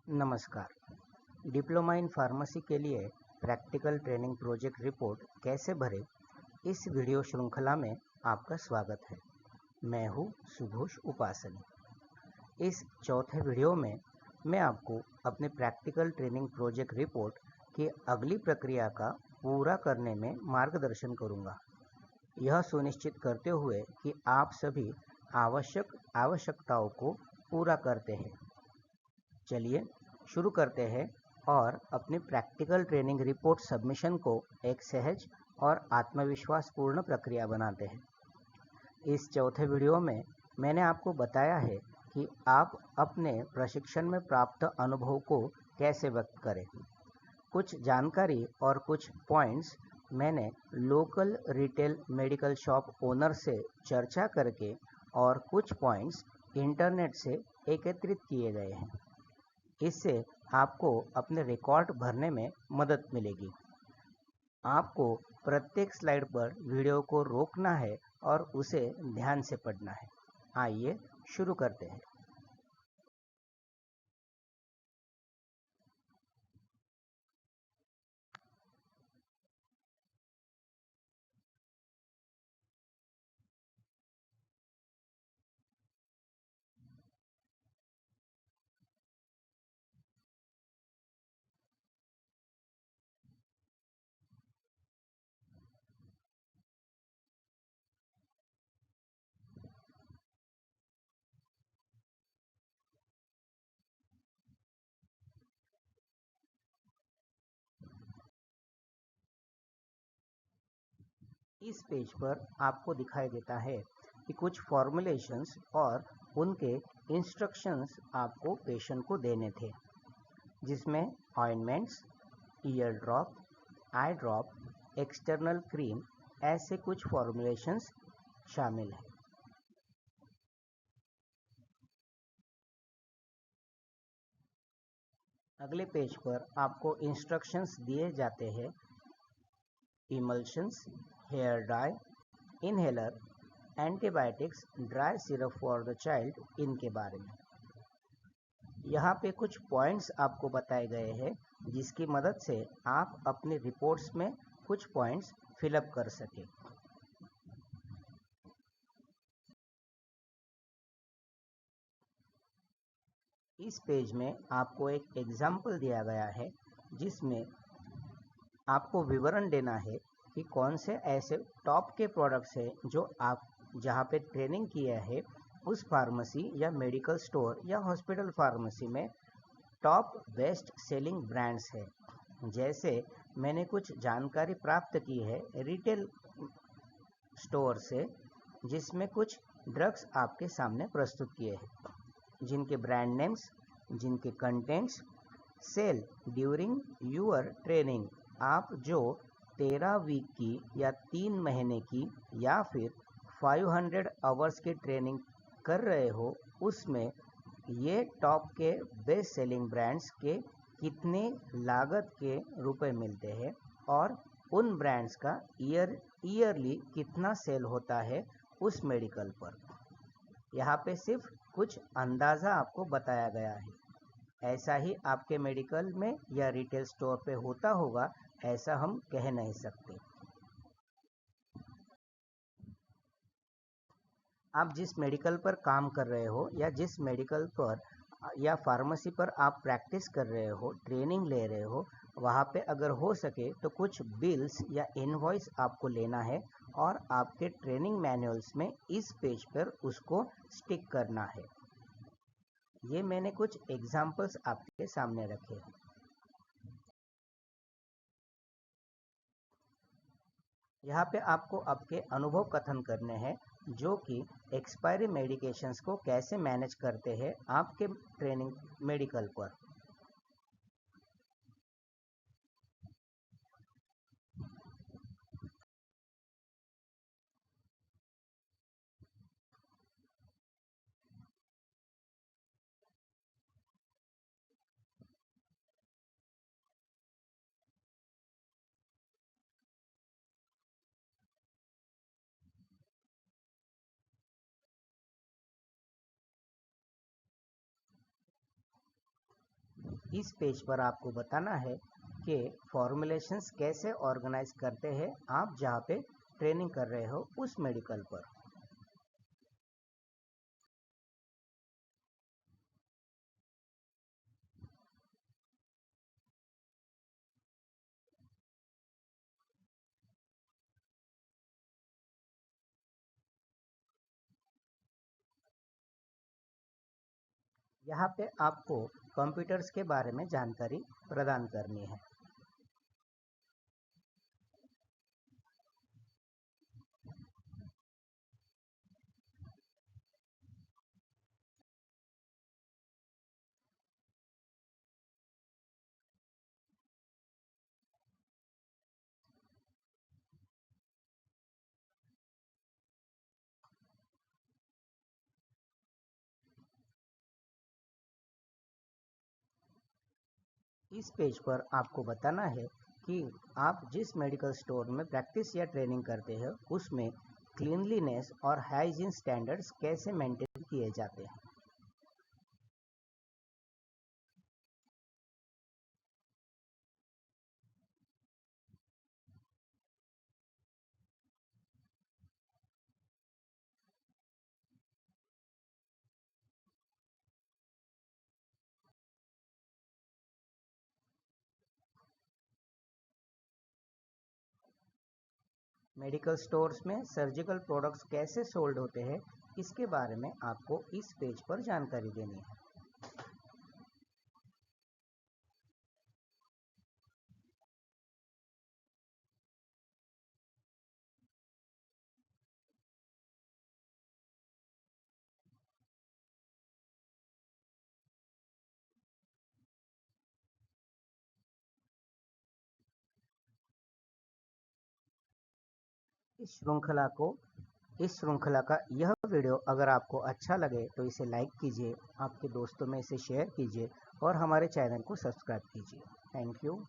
नमस्कार। Diploma in pharmacy के लिए प्रैक्टिकल ट्रेनिंग प्रोजेक्ट रिपोर्ट कैसे भरें, इस वीडियो श्रृंखला में आपका स्वागत है। मैं हूँ सुघोष उपासनी। इस चौथे वीडियो में मैं आपको अपने प्रैक्टिकल ट्रेनिंग प्रोजेक्ट रिपोर्ट की अगली प्रक्रिया का पूरा करने में मार्गदर्शन करूँगा, यह सुनिश्चित करते हुए कि आप सभी आवश्यकताओं को पूरा करते हैं। चलिए शुरू करते हैं और अपनी प्रैक्टिकल ट्रेनिंग रिपोर्ट सबमिशन को एक सहज और आत्मविश्वासपूर्ण प्रक्रिया बनाते हैं। इस चौथे वीडियो में मैंने आपको बताया है कि आप अपने प्रशिक्षण में प्राप्त अनुभव को कैसे व्यक्त करें। कुछ जानकारी और कुछ पॉइंट्स मैंने local retail medical shop owner से चर्चा करके और कुछ पॉइंट्स इंटरनेट से एकत्रित किए गए हैं। इससे आपको अपने रिकॉर्ड भरने में मदद मिलेगी। आपको प्रत्येक स्लाइड पर वीडियो को रोकना है और उसे ध्यान से पढ़ना है। आइए शुरू करते हैं। इस पेज पर आपको दिखाई देता है कि कुछ फॉर्मुलेशंस और उनके इंस्ट्रक्शंस आपको पेशेंट को देने थे, जिसमें ऑइंटमेंट्स, ईयर ड्रॉप, आई ड्रॉप, एक्सटर्नल क्रीम ऐसे कुछ फॉर्मुलेशंस शामिल हैं। अगले पेज पर आपको इंस्ट्रक्शंस दिए जाते हैं emulsions, hair dye, inhaler, antibiotics, dry syrup for the child, इनके बारे में। यहाँ पे कुछ पॉइंट्स आपको बताए गए हैं जिसकी मदद से आप अपनी रिपोर्ट्स में कुछ पॉइंट्स फिलअप कर सकें। इस पेज में आपको एक एग्जाम्पल दिया गया है जिसमें आपको विवरण देना है कि कौन से ऐसे टॉप के प्रोडक्ट्स हैं जो आप जहाँ पे ट्रेनिंग किया है उस फार्मेसी या मेडिकल स्टोर या हॉस्पिटल फार्मेसी में टॉप बेस्ट सेलिंग ब्रांड्स है। जैसे मैंने कुछ जानकारी प्राप्त की है रिटेल स्टोर से, जिसमें कुछ ड्रग्स आपके सामने प्रस्तुत किए हैं, जिनके ब्रांड नेम्स, जिनके contents sell during your training. आप जो 13 वीक की या 3 महीने की या फिर 500 आवर्स की ट्रेनिंग कर रहे हो, उसमें ये टॉप के बेस्ट सेलिंग ब्रांड्स के कितने लागत के रुपए मिलते हैं और उन ब्रांड्स का ईयरली कितना सेल होता है उस मेडिकल पर। यहाँ पे सिर्फ कुछ अंदाज़ा आपको बताया गया है। ऐसा ही आपके मेडिकल में या रिटेल स्टोर पे होता होगा, ऐसा हम कह नहीं सकते। आप जिस मेडिकल पर काम कर रहे हो या जिस मेडिकल पर या फार्मेसी पर आप प्रैक्टिस कर रहे हो, ट्रेनिंग ले रहे हो, वहाँ पे अगर हो सके तो कुछ बिल्स या इनवॉइस आपको लेना है और आपके ट्रेनिंग मैनुअल्स में इस पेज पर उसको स्टिक करना है। ये मैंने कुछ एग्जाम्पल्स आपके सामने रखे हैं। यहाँ पे आपको आपके अनुभव कथन करने हैं जो कि एक्सपायरी मेडिकेशंस को कैसे मैनेज करते हैं आपके ट्रेनिंग मेडिकल पर। इस पेज पर आपको बताना है कि फॉर्मुलेशंस कैसे ऑर्गेनाइज करते हैं आप जहाँ पे ट्रेनिंग कर रहे हो उस मेडिकल पर। यहाँ पे आपको कंप्यूटर्स के बारे में जानकारी प्रदान करनी है। इस पेज पर आपको बताना है कि आप जिस मेडिकल स्टोर में प्रैक्टिस या ट्रेनिंग करते हैं उसमें क्लीनलीनेस और हाइजीन स्टैंडर्ड्स कैसे मेंटेन किए जाते हैं। मेडिकल स्टोर्स में सर्जिकल प्रोडक्ट्स कैसे सोल्ड होते हैं इसके बारे में आपको इस पेज पर जानकारी देनी है। इस श्रृंखला का यह वीडियो अगर आपको अच्छा लगे तो इसे लाइक कीजिए, आपके दोस्तों में इसे शेयर कीजिए और हमारे चैनल को सब्सक्राइब कीजिए। Thank you.